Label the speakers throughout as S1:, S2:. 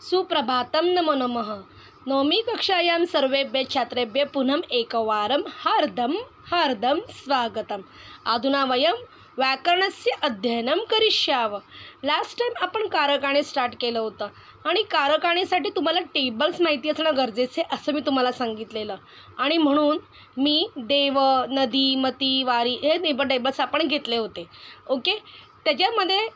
S1: सुप्रभातं नमो नमः। नवमी कक्षायां सर्वेभ्यः छात्रेभ्यः पुनः एकवारं हार्दं स्वागतम्। अधुना वयं व्याकरणस्य अध्ययनं करिष्यावः। लास्ट टाइम आपण कारकाणे स्टार्ट केलं होतं आणि कारकाणेसाठी तुम्हाला टेबल्स माहिती असणं गरजेचे असं मी तुम्हाला सांगितलेलं आणि म्हणून मी देव, नदी, मती, वारी हे टेबल्स आपण घेतले होते. ओके, त्याच्यामध्ये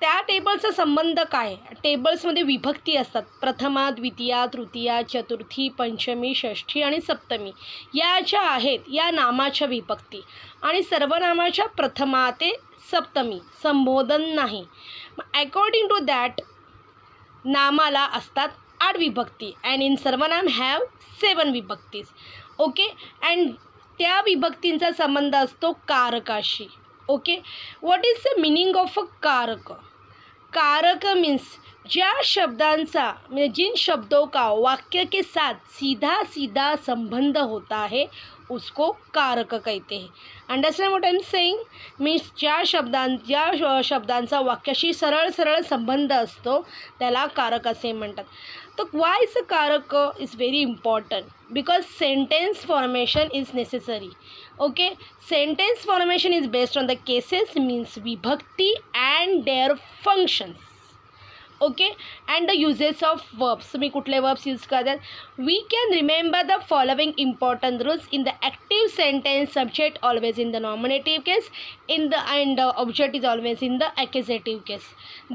S1: त्या टेबलचा संबंध काय? टेबल्समध्ये विभक्ती असतात. प्रथमा, द्वितीया, तृतीया, चतुर्थी, पंचमी, षष्ठी आणि सप्तमी या ज्या आहेत या नामाच्या विभक्ती आणि सर्वनामाच्या प्रथमा ते सप्तमी संबोधन नाही. अकॉर्डिंग टू दॅट नामाला असतात 8 विभक्ती अँड इन सर्वनाम हॅव 7 विभक्तीज. ओके, अँड त्या विभक्तींचा संबंध असतो कारकाशी. Okay, what is the meaning of a karak? Karak means ज्या शब्दांचा म्हणजे जिन शब्दों का वाक्य के साथ सीधा सीधा संबंध होता है उसको कारक कहते हैं. Understand what I am saying? Means ज्या शब्दांचा वाक्याशी सरळ संबंध असतो त्याला कारक असे म्हणतात. तर वाय इज अ कारक is very important because sentence formation is necessary. Okay, sentence formation is based on the cases means vibhakti and their functions. Okay, and the uses of verbs. तुम्ही कुठले verbs यूज करतात? We can remember the following important rules. In the active sentence, subject always in the nominative case, and the object is always in the accusative case.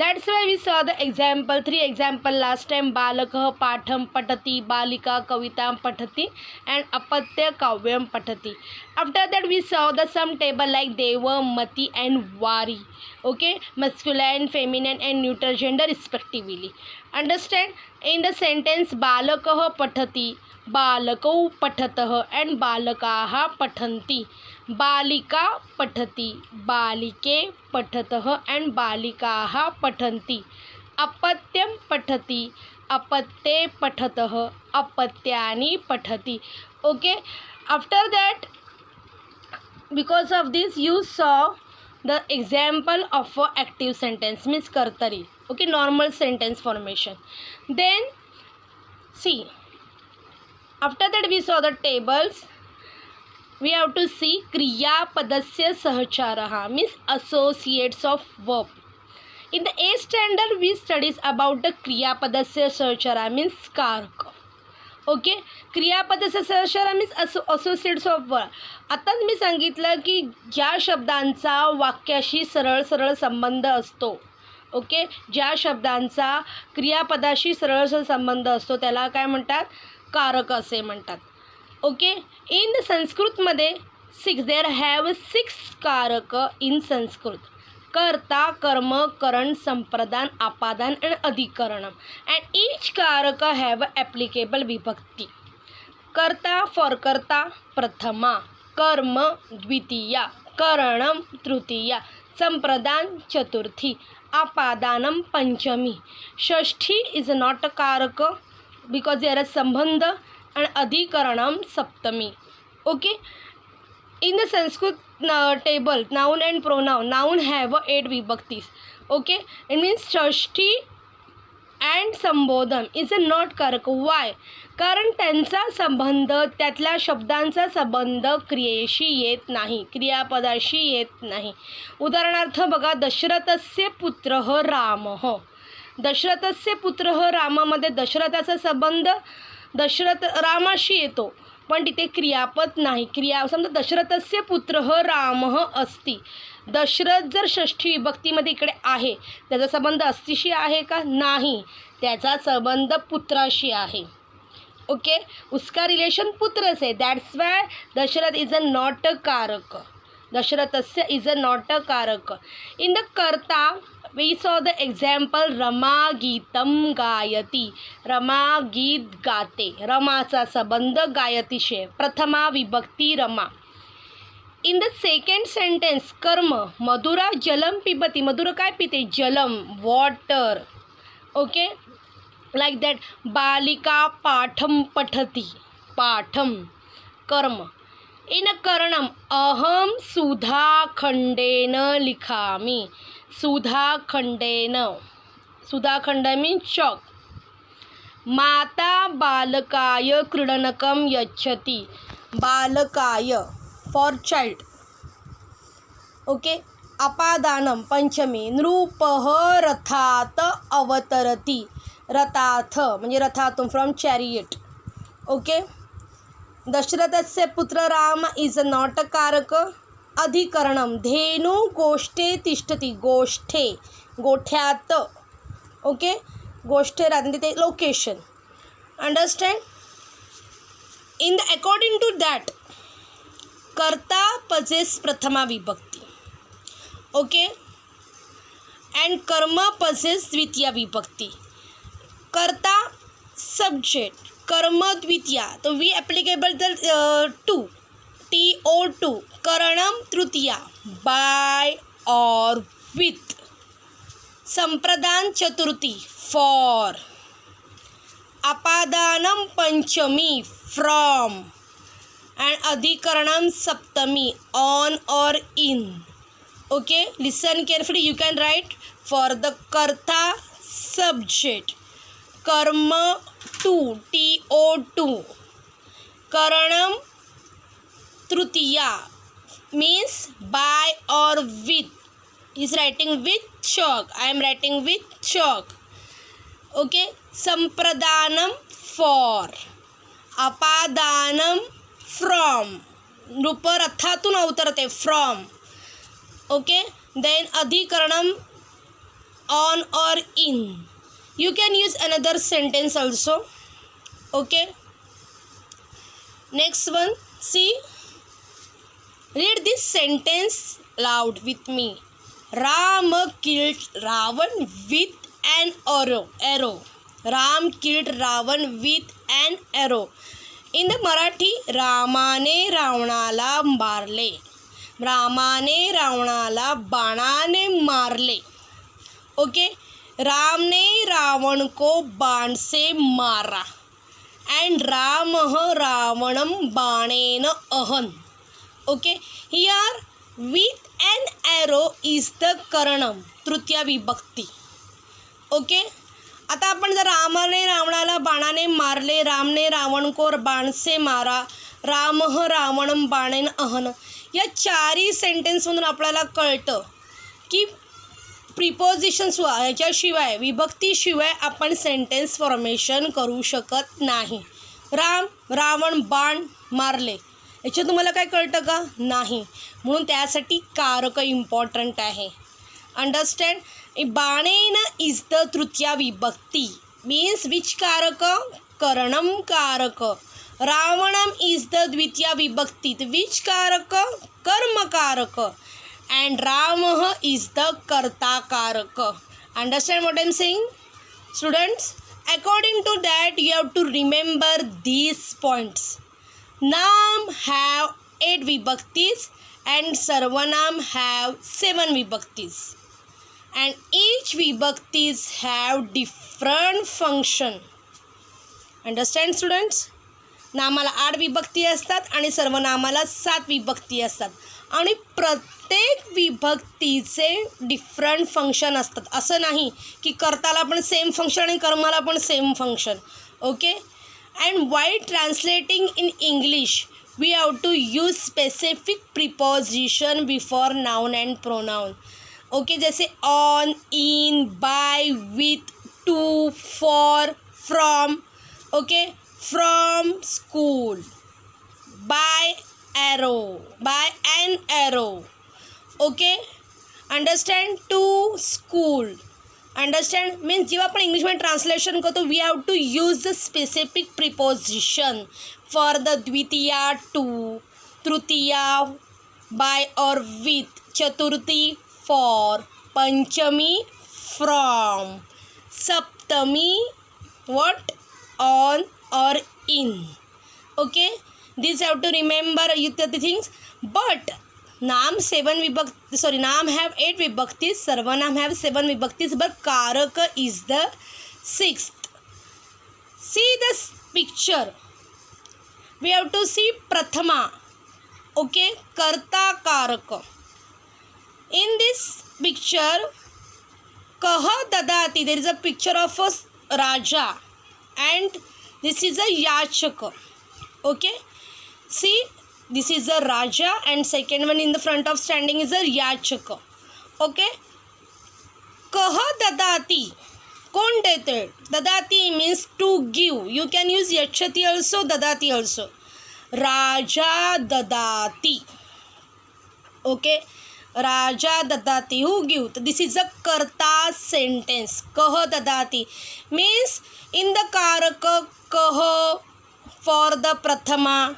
S1: That's why we saw the example, 3 example last time. Balakah patham patati, balika kavitam patati, and apatya kavyam patati. After that we saw the some table like deva, mati and vari. Okay, masculine, feminine and neuter gender respectively. Understand? In the sentence balakah patati, balakau pathatah and balakaah pathanti. Balika patati, balike pathatah and balikaah pathanti. Apatyam patati, apatye pathatah, apatyani pathati. Okay, after that because of this you saw the example of a active sentence means kartari. Okay, normal sentence formation. Then see, after that we saw the tables. We have to see kriya padasya sahacharaha means associates of verb. In the 8th standard we studies about the kriya padasya sahachara means karka. Okay, क्रियापदाचा सहचार means associates of word. आताच मी सांगितलं की ज्या शब्दांचा वाक्याशी सरळ संबंध असतो. ओके, ज्या शब्दांचा क्रियापदाशी सरळ संबंध असतो त्याला काय म्हणतात? कारक असे म्हणतात. ओके, इन द संस्कृतमध्ये 6 देअर हॅव 6 कारक इन संस्कृत. कर्ता, कर्म, करण, संप्रदान, आपादान and अधिकरणम. And each कारक have applicable विभक्ति. कर्ता for कर्ता प्रथमा, कर्म द्वितीया, करणम तृतीया, संप्रदान चतुर्थी, आपादानम पंचमी. षष्ठी is not a कारक because there is संबंध and अधिकरणम Saptami. Okay, in the Sanskrit table noun and pronoun, noun have 8 vibhaktis. Okay, it means Shashthi and संबोधन is a not कारक. Why? कारण त्यांचा संबंध त्यातल्या शब्दांचा संबंध क्रियेशी येत नाही, क्रियापदाशी येत नाही. उदाहरणार्थ बघा, दशरथस्य पुत्रः रामः. दशरथस्य पुत्रः रामामध्ये दशरथाचा संबंध दशरथ रामाशी येतो पण तिथे क्रियापद नाही. समजा दशरथस्य पुत्रः रामः अस्ति. दशरथ जर षष्ठी विभक्तीमध्ये इकडे आहे त्याचा संबंध अस्तिशी आहे का? नाही, त्याचा संबंध पुत्राशी आहे. ओके, उसका रिलेशन पुत्र से. That's why Dasharath is a not a karak. दशरथस्य is a not a karak. In the karta we saw the example Rama गीतम गायती. रमा गीत गाते. रमाचा संबंध गायतीशी. प्रथमा विभक्ती Rama. In the second sentence karma मधुरा जलम पिबती. मधुरा काय पिते? जलम, वॉटर. Okay, like that. बालिका पाठम पठती. पाठम कर्म. इन करणम अहम सुधाखंडेन लिखामी. सुधाखंडेन. सुधाखंड मीन्स चॉक. माता बालकाय क्रीडनकं यच्छति. बालकाय फॉर चाइल्ड. ओके. अपादानं पंचमी. नृपः रथात अवतरति. रथाथ म्हणजे रथातून फ्रॉम चॅरियट. ओके. दशरथस्य पुत्र राम इज नॉट अ कारक. अधिकरणम धेनु गोष्ठे तिष्ठती. गोष्ठे गोठ्यात. ओके. गोष्ठे राहते ते location. Understand. In the according to that कर्ता पजेस प्रथमा विभक्ती. ओके. अँड कर्म पजेस द्वितीया विभक्ती. कर्ता सब्जेक्ट, कर्म द्वितीया. तो वी ॲप्लिकेबल तर टू. TO2. करणम तृतीया. बाय और विथ. संप्रदान चतुर्थी. फॉर. अपादानम पंचमी. फ्रॉम. अँड अधिकरणम सप्तमी. ऑन और in. Okay. Listen carefully. You can write for the karta subject. कर्म 2. TO2. करणम Tritiya means by or with. He is writing with chalk. I am writing with chalk. Okay. संप्रदानम for. अपादानम from. नृप रथातून अवतरते from. Okay. Then अधिकरणम on or in. You can use another sentence also. Okay. Next one. See. Read this sentence loud with me. Ram killed Ravan with an arrow. Ram killed Ravan with an arrow. In the Marathi, रामाने रावणाला मारले. रामाने रावणाला बाणाने मारले. Okay. Ram ने रावण को बाण से मारा. And रामः रावणं बाणेन अहन. Okay. Here with an arrow is the karanam. तृतीया विभक्ती. ओके. आता आपण जर रामाने रावणाला बाणाने मारले, रामने रावण को बाण से मारा, रामः रावणं बाणेन अहन, या चारही सेंटेन्समधून आपल्याला कळतं की प्रिपोजिशन्स ह्याच्याशिवाय विभक्तीशिवाय आपण सेंटेन्स फॉर्मेशन करू शकत नाही. राम रावण बाण मारले, याच्यात तुम्हाला काय कळतं का? नाही. म्हणून त्यासाठी कारक इम्पॉर्टंट आहे. अंडरस्टँड. बाणेन इज द तृतीया विभक्ती. मीन्स विच कारक? करणम कारक. रावणम इज द द्वितीया विभक्ती. विच कारक? कर्म कारक. अँड रामः इज द कर्ता कारक. Understand what I am saying students? According to that you have to remember these points. नाम have 8 vibhaktis and sarvanam have 7 vibhaktis, and each vibhaktis have different function. Understand students? नामाला 8 विभक्ती असतात आणि सर्वनामाला 7 विभक्ती असतात आणि प्रत्येक विभक्तीचे डिफरंट फंक्शन असतात. असं नाही की कर्ताला पण सेम फंक्शन आणि कर्माला पण same function. Okay. And while translating in English, we have to use specific preposition before noun and pronoun. Okay, जैसे on, in, by, with, to, for, from. Okay, from school, by arrow, by an arrow. Okay, understand? To school. Understand. Means जेव्हा आपण इंग्लिशमध्ये translation करतो we have to use the specific preposition for the द्वितीया to, तृतीया by और with, चतुर्थी for, पंचमी from, सप्तमी what on or in. Okay, these have to remember the things. But नाम 7 विभक्ति, sorry, नाम have 8 vibhaktis, sarvanam have 7 vibhaktis, but karaka is the 6th. See this picture. We have to see prathama. Okay, karta karaka. In this picture, kaha dadati, there is a picture of a raja. and this is a yachaka. Okay, see, this is a raja and second one in the front of standing is a yachaka. Okay, कह ददाति, कोण देते? ददाति means to give. You can use यच्छति also, ददाति also. राजा ददाति. Okay, राजा ददाति, who give? So this is a karta sentence. कह ददाति means in the कारक कह for the prathama,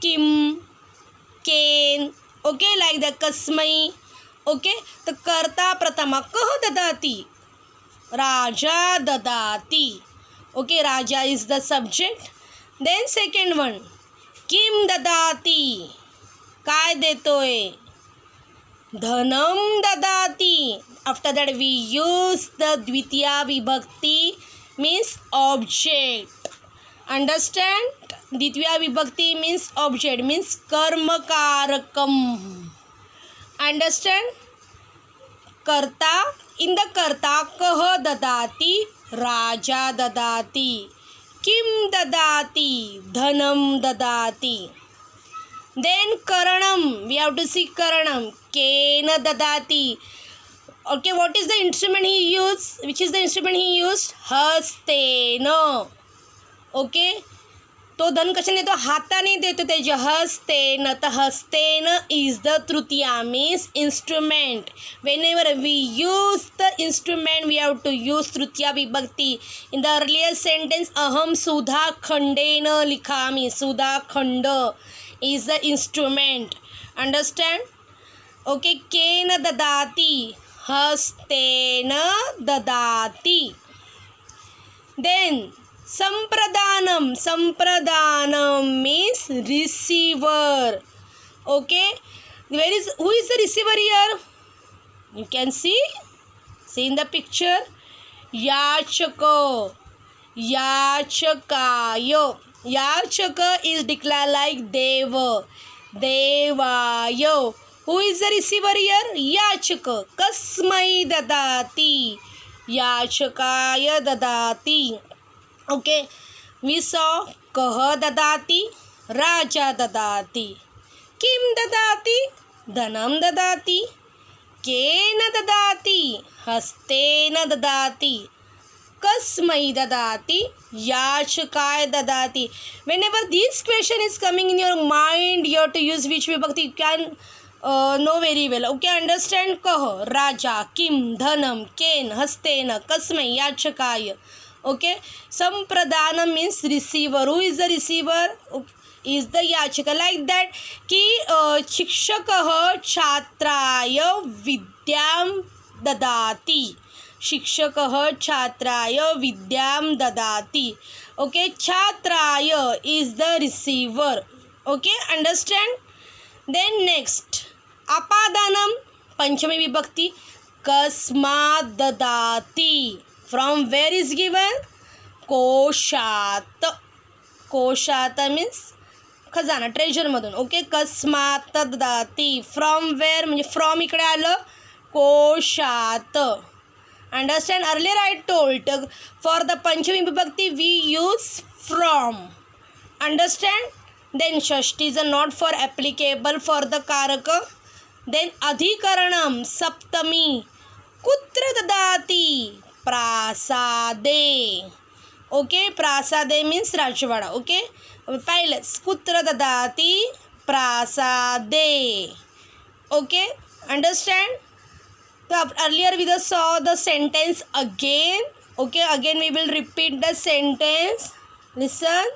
S1: किम, केन, okay, like the kasmai. Okay, तो कर्ता प्रथमा कह ददाति, राजा ददाति. Okay, raja is the subject. Then second one, Kim ददाति, काय देतोय? धनम ददाति. After that we use the द्वितीया विभक्ति means object. Understand? द्वितीया विभक्ति means object, means कर्म कारकम. Understand? कर्ता, in the कर्ता कह ददाति, राजा ददाति, किम ददाति, धनम ददाति. Then karanam, we have to see karanam, kena ददाति. Okay, what is the instrument he used? Which is the instrument he used? हस्तेन. Okay, तो धन कशाने देतो? हाताने देतो त्याच्या, हस्तेन. तर हस्तेन is the Tritiya means instrument. Whenever we use the instrument we have to use Tritiya विभक्ति. In the earlier sentence aham सुधा खंडेन लिखामि, सुधा खंड is the instrument. Understand? Okay, केन ददाति, हस्तेन ददाति. Then संप्रदानम, संप्रदानम means receiver. Okay, who is the receiver here? You can see in the picture, yachako, yachakayo. Yachaka is declared like deva, devayo. Who is the receiver here? Yachaka. Kasmai dadati, yachakaya dadati. Okay, we saw कह ददाति, राजा ददाति, Kim ददाति, धनम ददाति, केन ददाति, हस्तेन ददाति, कस्मै ददाति, याचकाय ददाति. Whenever this question is coming in your mind, you have to use which vibhakti, you can know very well. Okay, understand? कह, राजा, किम, धनम, केन, हस्तेन, कस्मै, याचकाय. Okay, संप्रदान means receiver. Who is the receiver? Is the याचिका. Like that कि शिक्षकः छात्राय विद्यां ददाति, शिक्षकः छात्राय विद्यां ददाति. Okay, छात्राय is the receiver. Okay, understand? Then next, अपादानम Panchami विभक्ति, कस्मात् ददाति. From where is given? कोशात. कोशात means खजाना, ट्रेजर मधून. ओके, कस्मात ददाति. फ्रॉम वेअर म्हणजे फ्रॉम इकडे आलं, कोशात. Understand? Earlier I told for the panchami vibhakti we use from. Understand? Then shashthi is not for applicable for the karak. Then adhikaranam saptami, कुत्र ददाति, प्रासादे. ओके, प्रासादे मीन्स राजवाडा. ओके, पाहिलंच, कुत्र ददाति, प्रासादे. Okay, understand? So earlier we just saw the sentence again. Okay, again we will repeat the sentence. Listen.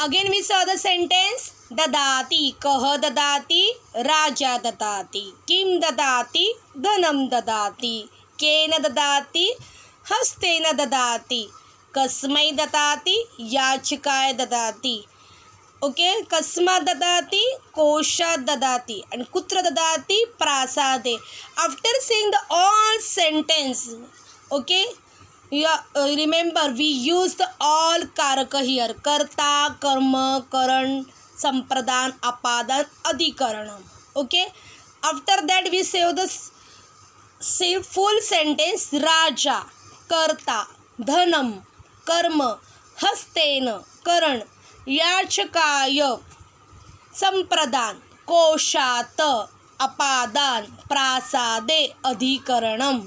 S1: Again we saw the sentence. ददाति, कह ददाति, राजा ददाति, किम ददाति, धनम ददाति, केन ददाति, हस्तेन ददाति, कस्मै ददाति, याचिकाय ददाति. ओके, कस्मा ददाति, कोशा ददाति, and कुत्र ददाति, प्रासादे. After saying the all sentence, okay, remember we use the all कारक here. कर्ता, कर्म, करण, संप्रदान, अपादान, अधिकरणम. Okay, after that we say the full sentence. राजा, कर्ता धनम कर्म हस्तेन करण याचकाय संप्रदान कोशात अपादान प्रासादे अधिकरणम.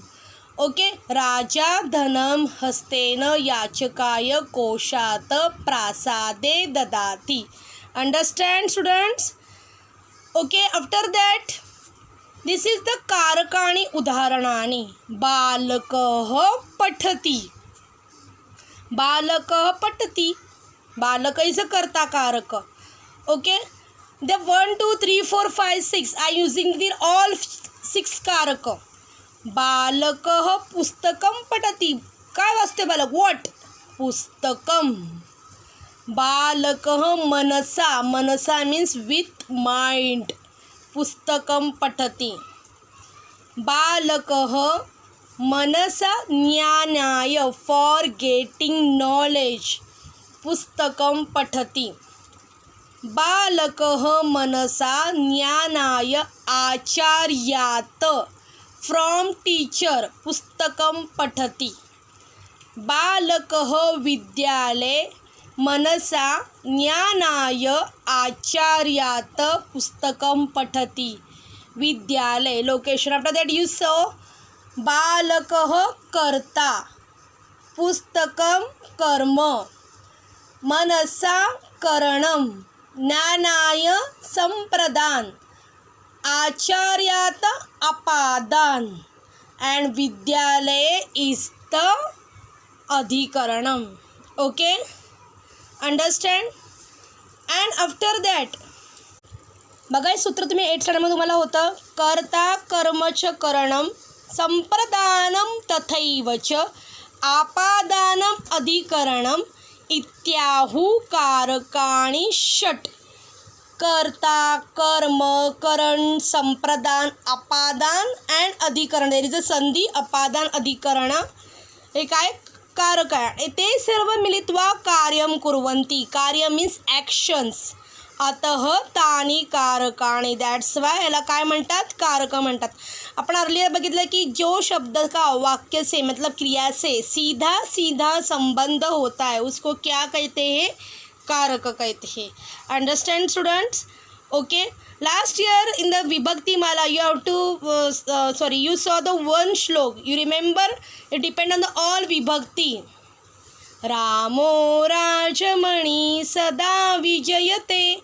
S1: ओके, राजा धनम हस्तेन याचकाय कोशात प्रासादे ददाति. Understand students? Okay, after that this is the कारकाणि उदाहरणानि. बालकः पठति. बालकः पठति. बालक इज अ कर्ता कारक. Okay, the 1 2 3 4 5 6 I using the all 6 कारक. बालकः पुस्तकं पठति. काय वाचते बालक? व्हॉट? पुस्तकम. बालकः मनसा. मनसा मीन्स विथ माइंड. पुस्तकं पठति. बालकः मनसा ज्ञानाय फॉर गेटिंग नॉलेज पुस्तकं पठति. बालकः मनसा ज्ञानाय आचार्यात् फ्रॉम टीचर पुस्तकं पठति. बालकः विद्यालये मनसा ज्ञानाय आचार्यात् पुस्तकं पठति. विद्यालय location. After that you so बालकः कर्ता पुस्तकं कर्म मनसा करणं ज्ञानाय संप्रदान आचार्यात अपादान and vidyalaya is the adhikaranam. Okay, understand? And after that बघा, हे सूत्र तुम्ही 8th स्टँडर्डमध्ये तुम्हाला होतं. कर्ता कर्मच करणम संप्रदानम तथैव च आपादानम अधिकरणम इत्याहु कारकाणि षट. कर्ता कर्म करण संप्रदान अपादान अँड अधिकरण. देर इज अ संधी अपादान अधिकरण. हे काय? कारक आहे. ते सर्व मिलित्वा कार्यं कुर्वन्ति. कार्य मीन्स ॲक्शन्स. अतः तानी कारकाणी. दॅट्स वाय याला काय म्हणतात? कारक म्हणतात. आपण अर्लियर बघितलं की जो शब्द का वाक्य से मतलब क्रिया से सीधा सीधा संबंध होता है उसको क्या कहते हैं? कारक कहते हैं. Understand students? Okay, last year in the विभक्ति माला you have to you saw the one श्लोक. You remember? It depend on the all विभक्ति. रामो राजमणि सदा विजयते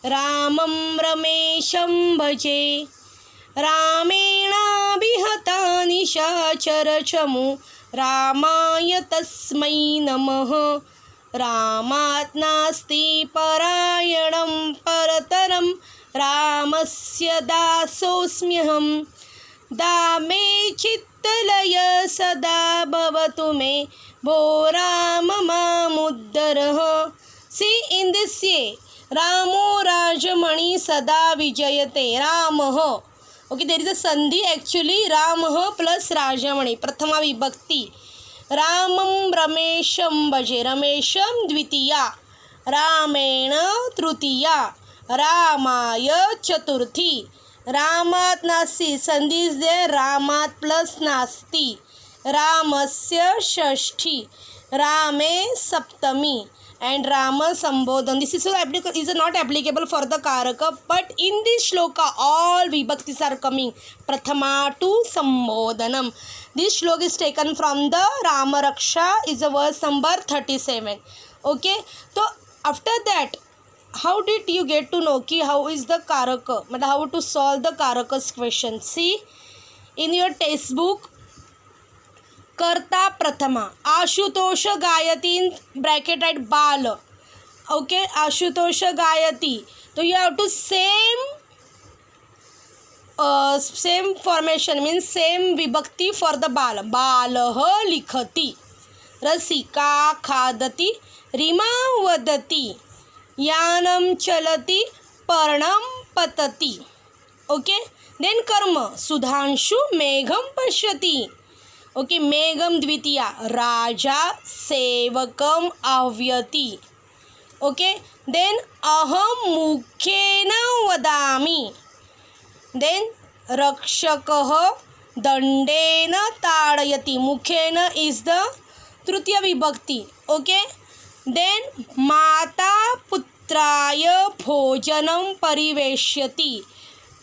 S1: रामं रमेशं भजे रामेणाभिहता निशाचरचमु रामाय तस्मै नमः. रामात् नास्ति परायणं परतरं रामस्य दासोऽस्म्यहं. दामे चित्तलय सदा भवतु मे भो राम मामुद्धरः. सी इन दिस ये रामो राजमणि सदा विजयते. रामः. ओके, देर इज अ संधी ॲक्च्युली. रामः प्लस राजमणि प्रथमा विभक्ती. रामं रमेशं भजे. रमेशं द्वितीया. रामेण तृतीया. रामाय चतुर्थी. रामात् नास्ति संधी इज देयर. रामात् प्लस नास्ति. रामस्य षष्ठी. रामे सप्तमी. and Rama Sambodhan. This is not applicable for the Karaka, but in this shloka all vibhaktis are coming Prathama to Sambodhanam. This shloka is taken from the Rama Raksha, is a verse number 37. Okay, so after that how did you get to know ki how is the Karaka, how to solve the Karaka's question? See in your textbook, कर्ता प्रथमा आशुतोष गायती in bracket write बाल. Okay, Ashutosh गायती. तो you have to same formation means same विभक्ति for the बाल. बालः लिखति. रसिका खादति. रीमा वदति. यानं चलति. पर्णं पतति. ओके, देन कर्म सुधांशु मेघं पश्यति. ओके, मेघम द्वितीया. राजा सेवकम आह्वयति. ओके, देन अहम मुखेन वदामि. देन रक्षकः दंडेन ताडयति, मुखेन इज द तृतीय विभक्ती. ओके. देन माता पुत्राय भोजनं परिवेष्यति.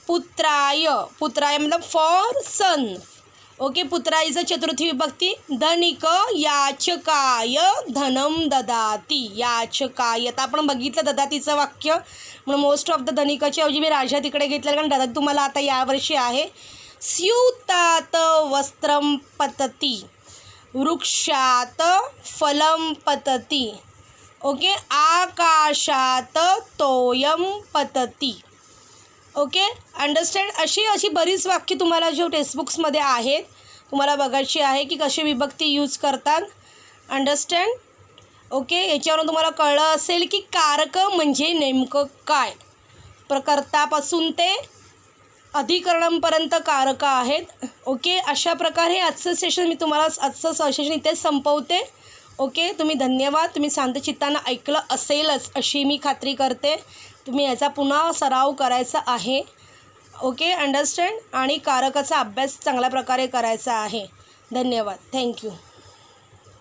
S1: पुत्राय, पुत्राय मतलब फॉर सन. ओके. पुत्रा इज अ चतुर्थी विभक्ती. धनिक याचकाय धनम ददाती. याचकाय आता आपण बघितलं ददातीचं वाक्य, म्हणून मोस्ट ऑफ द धनिकाच्या ऐवजी मी राजा तिकडे घेतलं, कारण ददाती तुम्हाला आता यावर्षी आहे. स्यूतात वस्त्रं पतती, वृक्षात फलं पतती. ओके. आकाशात तोयम पतती. ओके. अंडरस्टँड. अशी बरीच वाक्य तुम्हाला जो टेक्स्टबुक्समध्ये आहेत तुम्हाला बघायची आहे की कशी विभक्ती यूज करतात. अंडरस्टँड. ओके. याच्यावरून तुम्हाला कळलं असेल की कारक म्हणजे नेमकं काय. प्रकर्तापासून ते अधिकरणंपर्यंत कारक आहेत. ओके. अशा प्रकारे आजचं सेशन मी तुम्हाला आजचं सेशन इथेच संपवते. ओके. तुम्ही धन्यवाद. तुम्ही शांतचित्तानं ऐकलं असेलच अशी मी खात्री करते. तुम्ही याचा पुन्हा सराव करायचा आहे. ओके. अंडरस्टँड. आणि कारकाचा अभ्यास चांगल्या प्रकारे करायचा आहे. धन्यवाद. थँक्यू.